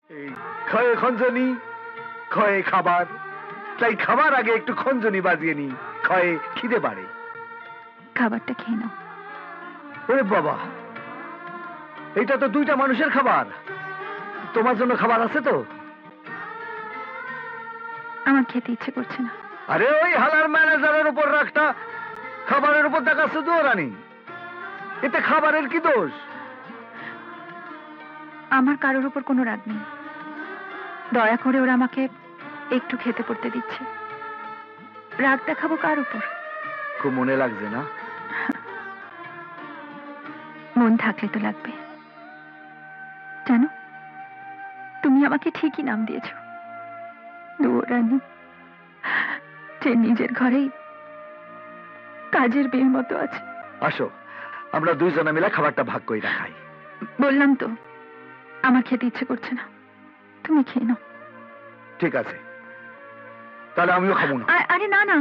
এই খয়ে খঞ্জনি খয়ে খাবার, তাই খাবার আগে একটু খঞ্জনি বাজিয়ে নি, খয়ে খিদে বাড়ে। খাবারটা খেয়ে নাও। ওরে বাবা, এটা তো দুইটা মানুষের খাবার। তোমার জন্য খাবার আছে তো? আমার খেতে ইচ্ছে করছে না। আরে ওই হালার ম্যানেজারের উপর রাখটা খাবারের উপর দেখা শুধু রানী, এতে খাবারের কি দোষ? আমার কারোর উপর কোনো রাগ নেই, দয়া করে ওরা আমাকে একটু খেতে পড়তে দিচ্ছে। রাগ দেখাবো কার উপর? খুব মনে লাগছে না? মন থাকলে তো লাগবে। জানো, তুমি আমাকে ঠিকই নাম দিয়েছ, দুয়োরানী, যে নিজের ঘরেই কাজের মেয়ের মতো আছে। আসো, আমরা দুইজনে মিলে খাবারটা ভাগ করে খাই। বললাম তো আমার খেতে ইচ্ছে করছে না, তুমি খেয়ে নাও। ঠিক আছে, তাহলে আমিও খাবো না। আরে না না,